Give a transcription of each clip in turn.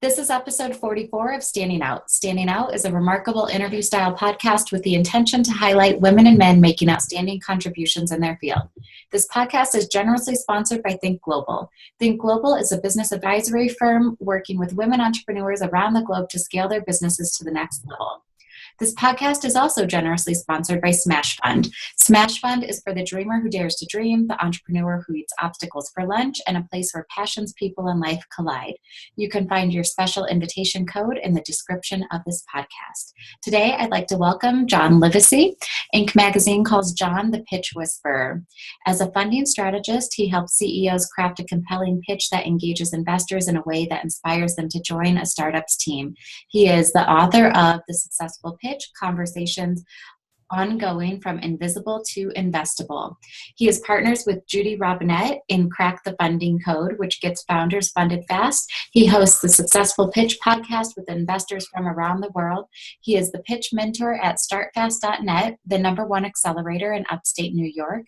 This is episode 44 of Standing Out. Standing Out is a remarkable interview style podcast with the intention to highlight women and men making outstanding contributions in their field. This podcast is generously sponsored by Think Global. Think Global is a business advisory firm working with women entrepreneurs around the globe to scale their businesses to the next level. This podcast is also generously sponsored by Smash Fund. Smash Fund is for the dreamer who dares to dream, the entrepreneur who eats obstacles for lunch, and a place where passions, people, and life collide. You can find your special invitation code in the description of this podcast. Today, I'd like to welcome John Livesay. Inc. magazine calls John the Pitch Whisperer. As a funding strategist, he helps CEOs craft a compelling pitch that engages investors in a way that inspires them to join a startup's team. He is the author of The Successful Pitch: Conversations Ongoing from Invisible to Investable. He is partners with Judy Robinette in Crack the Funding Code, which gets founders funded fast. He hosts the Successful Pitch podcast with investors from around the world. He is the pitch mentor at startfast.net, the #1 accelerator in upstate New York.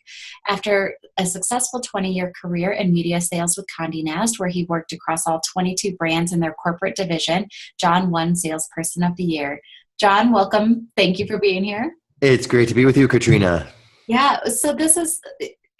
After a successful 20-year career in media sales with Condé Nast, where he worked across all 22 brands in their corporate division, John won Salesperson of the Year. John, welcome. Thank you for being here. It's great to be with you, Katrina. Yeah, so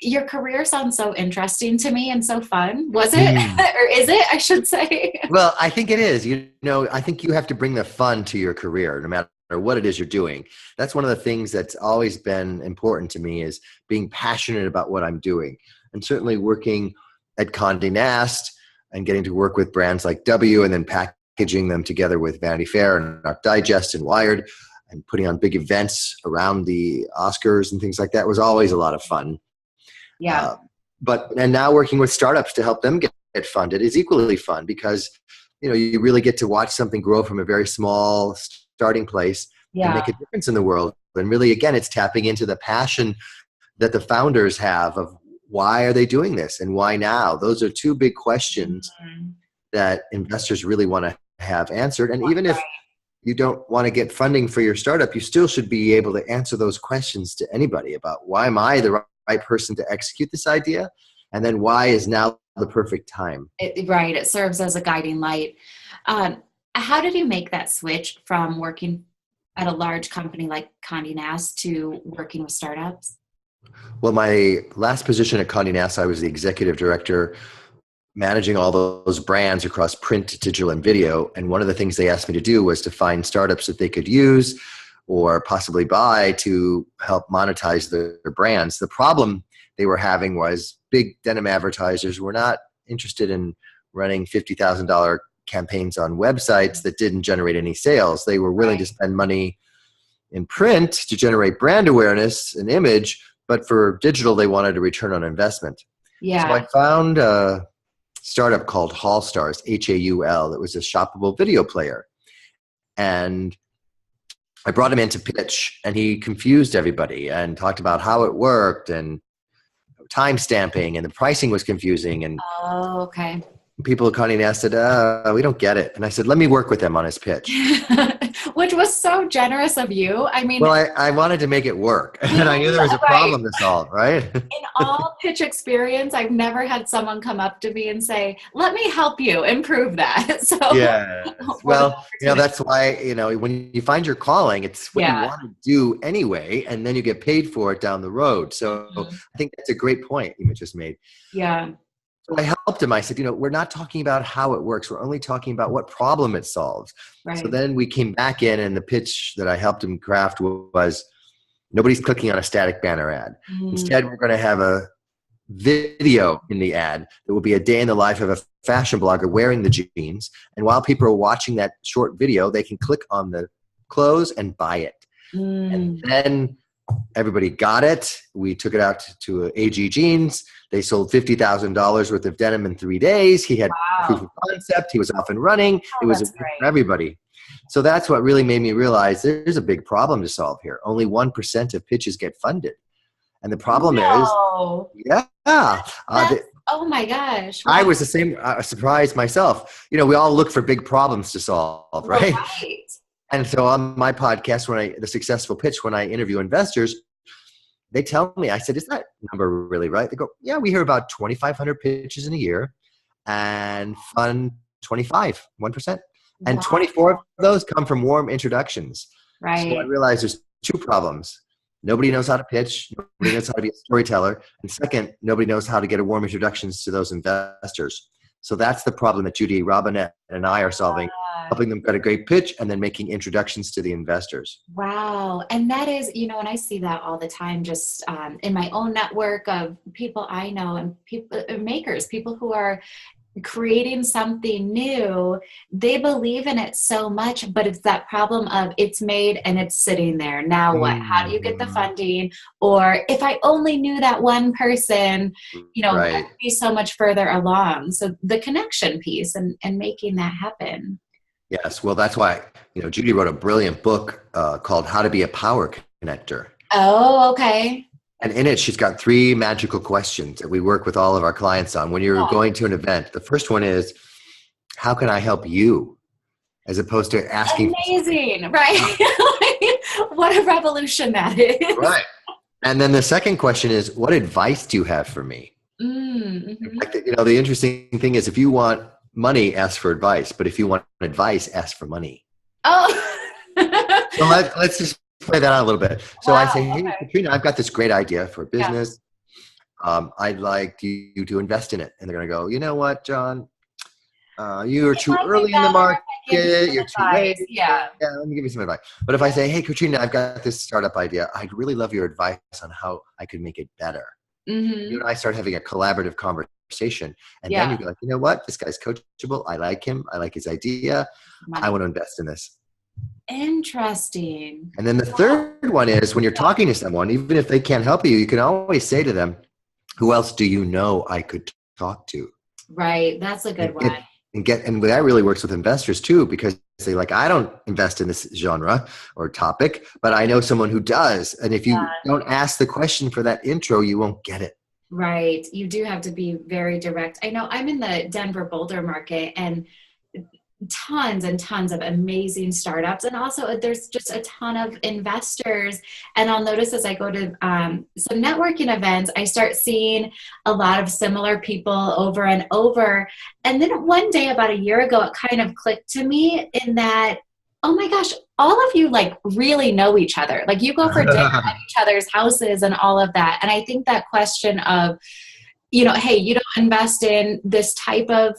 your career sounds so interesting to me and so fun. Was it? Or is it, I should say? Well, I think it is. I think you have to bring the fun to your career, no matter what it is you're doing. That's one of the things that's always been important to me, is being passionate about what I'm doing. And certainly working at Condé Nast and getting to work with brands like W and then packaging them together with Vanity Fair and Art Digest and Wired and putting on big events around the Oscars and things like that was always a lot of fun. Yeah. And now working with startups to help them get funded is equally fun, because you really get to watch something grow from a very small starting place and make a difference in the world. And really, again, it's tapping into the passion that the founders have of why are they doing this and why now? Those are two big questions that investors really want to have answered. And even if you don't want to get funding for your startup, you still should be able to answer those questions to anybody about why am I the right person to execute this idea? And then why is now the perfect time? It serves as a guiding light. How did you make that switch from working at a large company like Condé Nast to working with startups? Well, my last position at Condé Nast, I was the executive director managing all those brands across print, digital, and video. And one of the things they asked me to do was to find startups that they could use or possibly buy to help monetize their brands. The problem they were having was big denim advertisers were not interested in running $50,000 campaigns on websites that didn't generate any sales. They were willing to spend money in print to generate brand awareness and image, but for digital, they wanted a return on investment. Yeah. So I found a startup called Haul-Stars, Haul. It was a shoppable video player. And I brought him in to pitch, and he confused everybody and talked about how it worked and time stamping, and the pricing was confusing. And okay. people at Condé Nast said, we don't get it. And I said, let me work with him on his pitch. Which was so generous of you. I mean, well, I wanted to make it work. And I knew there was a problem to solve, right? In all pitch experience, I've never had someone come up to me and say, let me help you improve that. So yeah. Well, that's why, when you find your calling, it's what you want to do anyway, and then you get paid for it down the road. So I think that's a great point you just made. Yeah. So I helped him. I said, we're not talking about how it works. We're only talking about what problem it solves. Right. So then we came back in, and the pitch that I helped him craft was, nobody's clicking on a static banner ad. Instead, we're going to have a video in the ad that will be a day in the life of a fashion blogger wearing the jeans. And while people are watching that short video, they can click on the clothes and buy it. And then everybody got it. We took it out to AG Jeans. They sold $50,000 worth of denim in 3 days. He had proof of concept. He was off and running. It was for everybody. So that's what really made me realize there's a big problem to solve here. Only 1% of pitches get funded. And the problem is, oh my gosh. Wow. I was the same, surprised myself. We all look for big problems to solve, right? Right. And so on my podcast, The Successful Pitch, when I interview investors, they tell me, I said, is that number really right? They go, yeah, we hear about 2,500 pitches in a year and fund 25, 1%. And Wow. 24 of those come from warm introductions. Right. So I realized there's two problems. Nobody knows how to pitch. Nobody knows how to be a storyteller. And second, nobody knows how to get a warm introductions to those investors. So that's the problem that Judy Robinette and I are solving, helping them get a great pitch and then making introductions to the investors. Wow. And that is, and I see that all the time, just in my own network of people I know and people, makers, people who are creating something new. They believe in it so much, but it's that problem of it's made and it's sitting there. Now what? How do you get the funding? Or if I only knew that one person, Right. I'd be so much further along. So the connection piece and making that happen. Yes. Well, that's why, Judy wrote a brilliant book called How to Be a Power Connector. Oh, okay. And in it, she's got 3 magical questions that we work with all of our clients on when you're going to an event. The first one is, how can I help you? As opposed to asking. Amazing, right? What a revolution that is. Right. And then the second question is, what advice do you have for me? Mm-hmm. The interesting thing is, if you want money, ask for advice. But if you want advice, ask for money. Oh. So let's just play that out a little bit. So I say, hey, Katrina, I've got this great idea for a business. Yeah. I'd like you to invest in it. And they're going to go, you know what, John? You're too early in the market. You're too late. Yeah. Let me give you some advice. But if I say, hey, Katrina, I've got this startup idea. I'd really love your advice on how I could make it better. Mm-hmm. You and I start having a collaborative conversation. And then you go like, you know what? This guy's coachable. I like him. I like his idea. I want to invest in this. Interesting. And then the third one is when you're talking to someone, even if they can't help you, you can always say to them, who else do you know I could talk to? Right. That's a good one. And that really works with investors too, because they I don't invest in this genre or topic, but I know someone who does. And if you don't ask the question for that intro, you won't get it. Right. You do have to be very direct. I know I'm in the Denver Boulder market and tons and tons of amazing startups. And also there's just a ton of investors. And I'll notice as I go to some networking events, I start seeing a lot of similar people over and over. And then one day about a year ago, it kind of clicked to me in that, oh my gosh, all of you really know each other. You go for dinner at each other's houses and all of that. And I think that question of, hey, you don't invest in this type of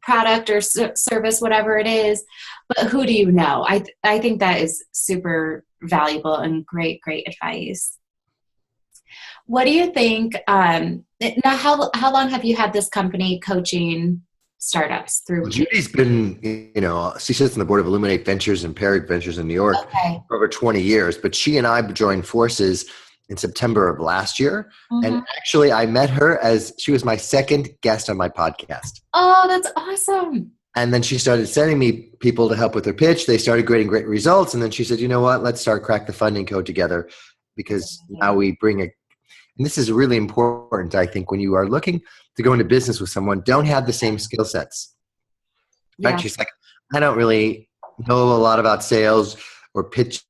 product or service, whatever it is, but who do you know? I think that is super valuable and great advice. What do you think? Now, how long have you had this company coaching startups through? Well, Judy's been, she sits on the board of Illuminate Ventures and Perrick Ventures in New York for over 20 years, but she and I joined forces in September of last year. Mm-hmm. And actually I met her as she was my second guest on my podcast. Oh, that's awesome. And then she started sending me people to help with their pitch. They started getting great results. And then she said, you know what, let's start Crack the Funding Code together, because now we bring and this is really important, I think, when you are looking to go into business with someone, don't have the same skill sets. Right? She's like, I don't really know a lot about sales or pitching.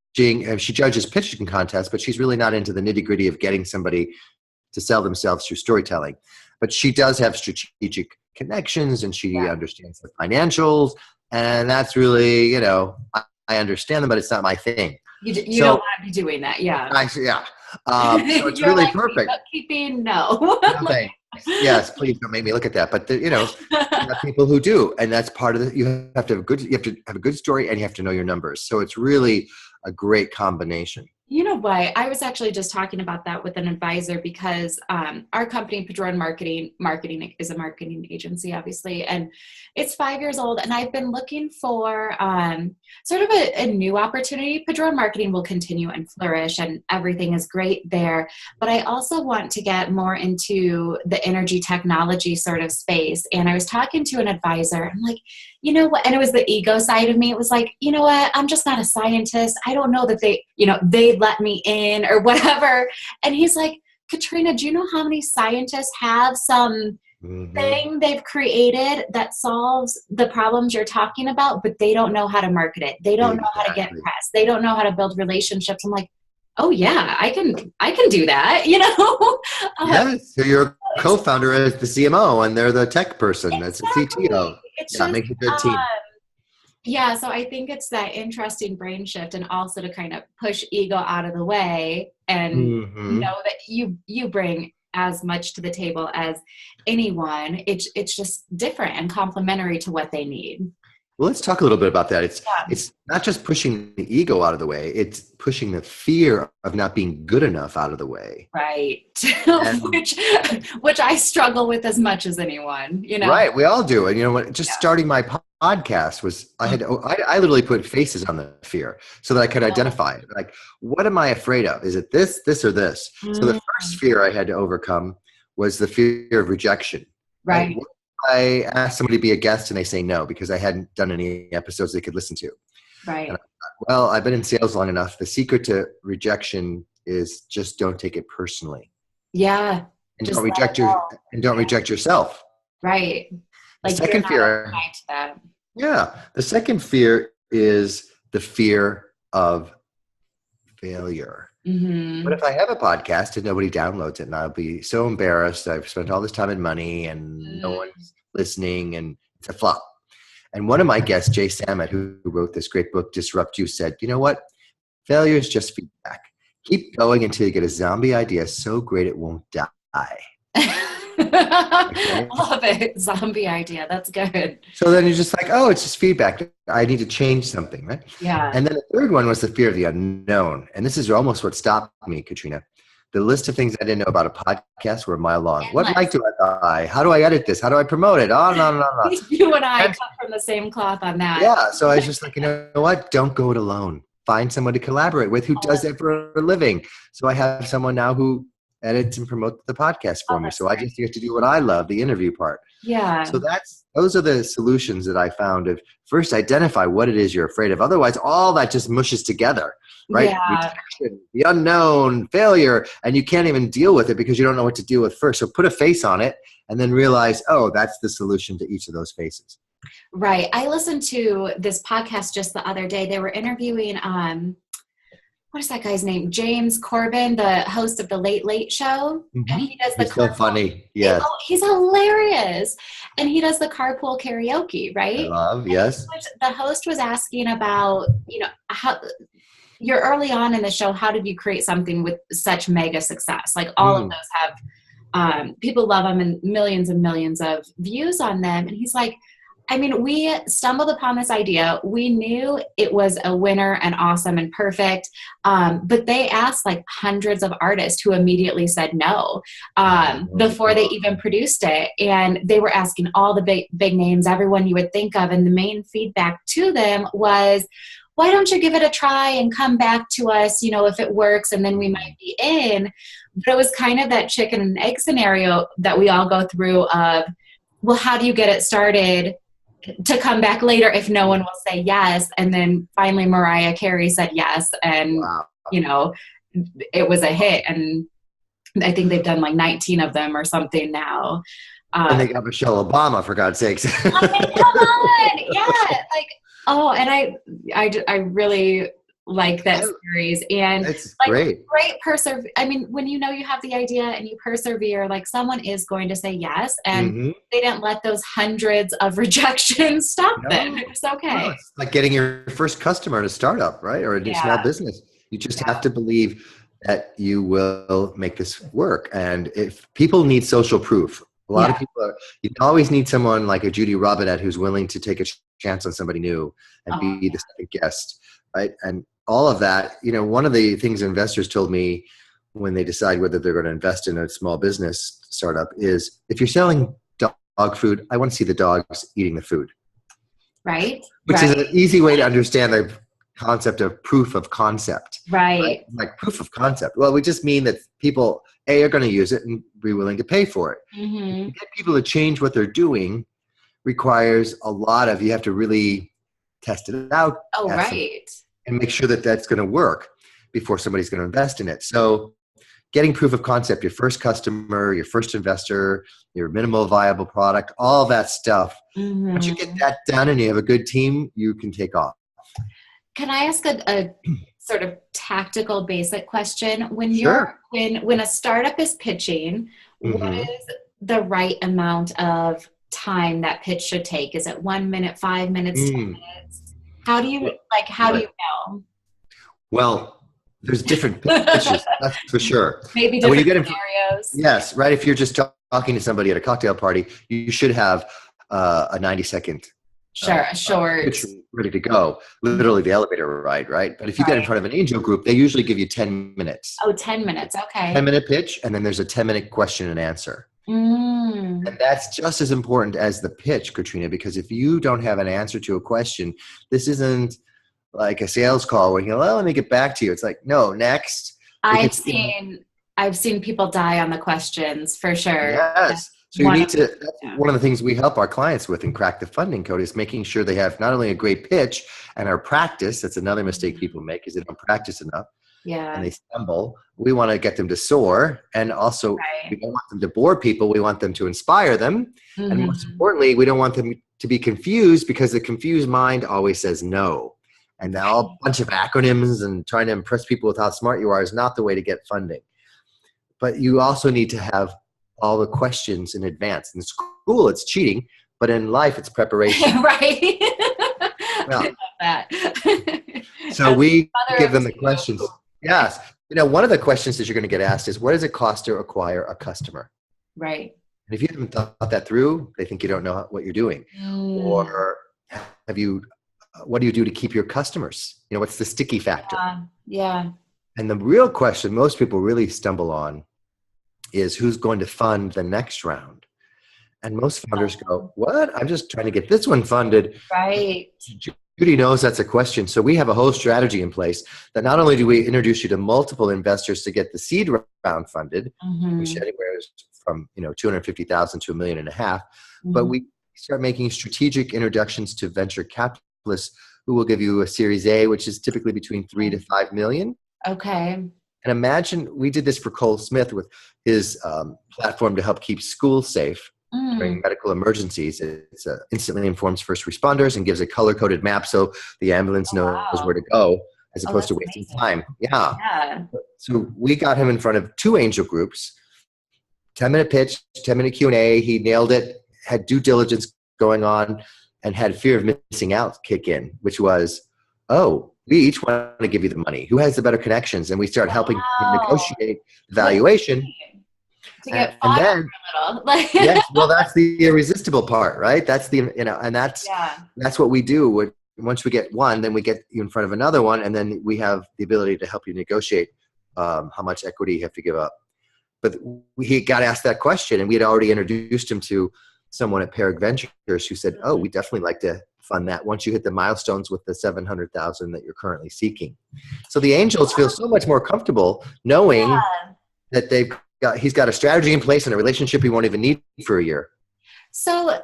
She judges pitching contests, but she's really not into the nitty-gritty of getting somebody to sell themselves through storytelling. But she does have strategic connections, and she understands the financials, and that's really, I understand them, but it's not my thing. You don't want to be doing that, so it's really perfect. Bookkeeping, no. Yes, please don't make me look at that. But you have people who do, and that's part of it. You have to have a good story, and you have to know your numbers. So it's really a great combination. You know what? I was actually just talking about that with an advisor, because our company, Padron Marketing is a marketing agency, obviously, and it's 5 years old. And I've been looking for sort of a new opportunity. Padron Marketing will continue and flourish, and everything is great there. But I also want to get more into the energy technology sort of space. And I was talking to an advisor. I'm like, you know what? And it was the ego side of me. It was like, you know what? I'm just not a scientist. I don't know that they'd let me in or whatever. And he's like, Katrina, do you know how many scientists have some thing they've created that solves the problems you're talking about, but they don't know how to market it. They don't know how to get press. They don't know how to build relationships. I'm like, oh yeah, I can do that. Yes. So your co-founder is the CMO and they're the tech person. Exactly. That's the CTO. it's Yeah, it just, makes a good team. yeah, so I think it's that interesting brain shift, and also to kind of push ego out of the way and know that you bring as much to the table as anyone. It's just different and complementary to what they need. Well, let's talk a little bit about that. Yeah. It's not just pushing the ego out of the way, it's pushing the fear of not being good enough out of the way. Right. And, which I struggle with as much as anyone, you know. right, we all do. And you know what? Just starting my podcast was I literally put faces on the fear so that I could identify it. Like, what am I afraid of? Is it this, or this? So the first fear I had to overcome was the fear of rejection. Right. I asked somebody to be a guest and they say no because I hadn't done any episodes they could listen to. Right. And I thought, well, I've been in sales long enough. The secret to rejection is just don't take it personally. Yeah. And don't reject yourself. Right. Like, the second fear. Yeah. The second fear is the fear of failure. Mm-hmm. What if I have a podcast and nobody downloads it and I'll be so embarrassed. I've spent all this time and money and no one's listening and it's a flop. And one of my guests, Jay Sammet, who wrote this great book, Disrupt You, said, you know what? Failure is just feedback. Keep going until you get a zombie idea so great it won't die. Okay. Love it. Zombie idea. That's good. So then you're just like, oh, it's just feedback. I need to change something, right? Yeah. And then the third one was the fear of the unknown. And this is almost what stopped me, Katrina. The list of things I didn't know about a podcast were a mile long. What mic do I buy? How do I edit this? How do I promote it? Oh, no. You and I cut from the same cloth on that. Yeah. So I was just like, you know what? Don't go it alone. Find someone to collaborate with who does that for a living. So I have someone now who edits and promotes the podcast for me. So I just get to do what I love, the interview part. Yeah. So those are the solutions that I found of first identify what it is you're afraid of. Otherwise, all that just mushes together, right? Yeah. Rejection, the unknown, failure, and you can't even deal with it because you don't know what to deal with first. So put a face on it and then realize, oh, that's the solution to each of those faces. Right. I listened to this podcast just the other day. They were interviewing, what is that guy's name? James Corbin, the host of the Late Late Show. Mm-hmm. And he does the He's so funny. Yes. He's hilarious. And he does the carpool karaoke, right? I love, yes. The host was asking about, how you're early on in the show, how did you create something with such mega success? Like all of those have, people love them and millions of views on them. And he's like, I mean, we stumbled upon this idea. We knew it was a winner and awesome and perfect. But they asked like hundreds of artists who immediately said no before they even produced it. And they were asking all the big names, everyone you would think of. And the main feedback to them was, why don't you give it a try and come back to us, if it works, and then we might be in. But it was kind of that chicken and egg scenario that we all go through of, well, how do you get it started to come back later if no one will say yes? And then finally Mariah Carey said yes, and it was a hit, and I think they've done like 19 of them or something now. And they got Michelle Obama, for God's sakes. I mean, come on. Yeah. And I really like that series, and it's great I mean, when you have the idea and you persevere, like someone is going to say yes, and they didn't let those hundreds of rejections stop them. It's okay. No, it's like getting your first customer in a startup, right? Or a small business. You just have to believe that you will make this work. And if people need social proof, a lot of people you always need someone like a Judy Robinette who's willing to take a chance on somebody new and be the second guest, right? And all of that, one of the things investors told me when they decide whether they're going to invest in a small business startup is, if you're selling dog food, I want to see the dogs eating the food. Right. Which is an easy way to understand the concept of proof of concept. Right. Like proof of concept. Well, we just mean that people, are going to use it and be willing to pay for it. Mm-hmm. To get people to change what they're doing requires a lot of, you have to really test it out. Oh, right. And make sure that that's going to work before somebody's going to invest in it. So getting proof of concept, your first customer, your first investor, your minimal viable product, all that stuff. Mm-hmm. Once you get that done and you have a good team, you can take off. Can I ask a sort of tactical basic question? When a startup is pitching, what is the right amount of time that pitch should take? Is it 1 minute, 5 minutes, 10 Mm. minutes? How do you how do you know? Well, there's different pitches, that's for sure. Maybe And when you different get scenarios. yes, right. If you're just talking to somebody at a cocktail party, you should have a 90-second Sure, a short. pitch ready to go. Literally the elevator ride, right? But if you get in front of an angel group, they usually give you 10 minutes. Oh, 10 minutes. Okay. 10-minute pitch, and then there's a 10-minute question and answer. Mm. And that's just as important as the pitch, Katrina, because if you don't have an answer to a question, this isn't like a sales call where you go, well, let me get back to you. It's like, no, next. I've seen people die on the questions for sure. Yes. So you need to, that's one of the things we help our clients with in Crack the Funding Code is making sure they have not only a great pitch and our practice. That's another mistake people make is they don't practice enough. Yeah. And they stumble. We want to get them to soar. And also we don't want them to bore people. We want them to inspire them. Mm-hmm. And most importantly, we don't want them to be confused because the confused mind always says no. And now a bunch of acronyms and trying to impress people with how smart you are is not the way to get funding. But you also need to have all the questions in advance. In school, it's cheating, but in life, it's preparation. Right. Well, that. So we give them the questions. Yes. You know, one of the questions that you're going to get asked is, what does it cost to acquire a customer? Right. And if you haven't thought that through, they think you don't know what you're doing. Or what do you do to keep your customers? You know, what's the sticky factor? Yeah. And the real question most people really stumble on is who's going to fund the next round. And most founders go, what? I'm just trying to get this one funded. Right. Judy knows that's a question. So we have a whole strategy in place that not only do we introduce you to multiple investors to get the seed round funded, which anywhere is from, $250,000 to $1.5 million, but we start making strategic introductions to venture capitalists who will give you a Series A, which is typically between 3 to 5 million. Okay. And imagine we did this for Cole Smith with his platform to help keep schools safe during medical emergencies. It's instantly informs first responders and gives a color-coded map so the ambulance knows where to go as opposed to wasting time. Yeah. So we got him in front of 2 angel groups, 10-minute pitch, 10-minute Q&A. He nailed it, had due diligence going on, and had fear of missing out kick in, which was, we each want to give you the money. Who has the better connections? And we start helping him negotiate valuation. To get and then, a little. yes, well, that's the irresistible part, right? That's and that's what we do. Once we get one, then we get you in front of another one, and then we have the ability to help you negotiate how much equity you have to give up. But he got asked that question, and we had already introduced him to someone at Perig Ventures who said, we definitely like to fund that once you hit the milestones with the $700,000 that you're currently seeking. So the angels feel so much more comfortable knowing that he's got a strategy in place and a relationship he won't even need for a year. So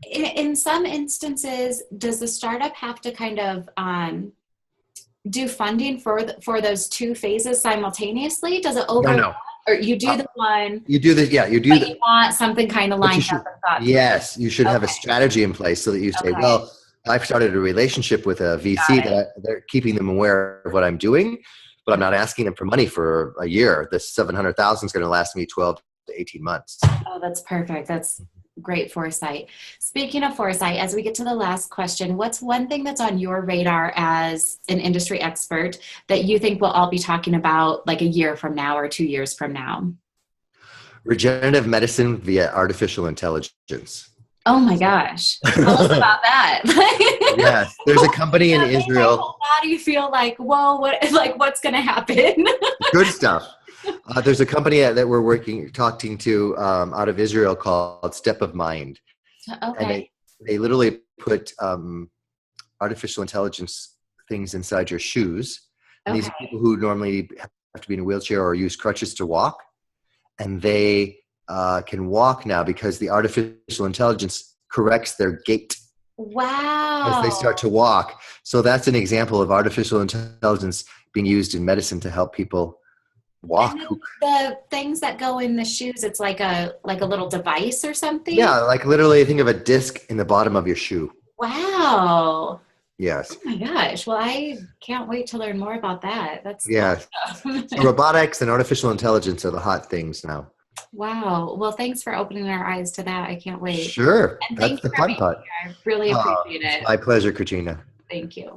in some instances, does the startup have to kind of do funding for those 2 phases simultaneously? Does it overlap? No. Or you do the one. You do the, you do you want something kind of lined up and thought. Yes, you should have a strategy in place so that you say, well, I've started a relationship with a VC that they're keeping them aware of what I'm doing, but I'm not asking them for money for a year. The $700,000 is going to last me 12 to 18 months. Oh, that's perfect. That's great foresight. Speaking of foresight, as we get to the last question, what's one thing that's on your radar as an industry expert that you think we'll all be talking about like a year from now or 2 years from now? Regenerative medicine via artificial intelligence. Oh my gosh. Tell us about that. Yes. There's a company in Israel. How do you feel like, whoa, what's going to happen? Good stuff. There's a company that we're talking to out of Israel called Step of Mind. Okay. And they literally put artificial intelligence things inside your shoes. And these are people who normally have to be in a wheelchair or use crutches to walk. And they can walk now because the artificial intelligence corrects their gait. Wow. As they start to walk. So that's an example of artificial intelligence being used in medicine to help people walk. The things that go in the shoes, it's like a little device or something? Yeah, like literally think of a disc in the bottom of your shoe. Wow. Yes. Oh my gosh. Well, I can't wait to learn more about that. That's So robotics and artificial intelligence are the hot things now. Wow. Well, thanks for opening our eyes to that. I can't wait. Sure. And That's thank you the for fun being part. here. I really appreciate It's it. my pleasure, Katrina. Thank you.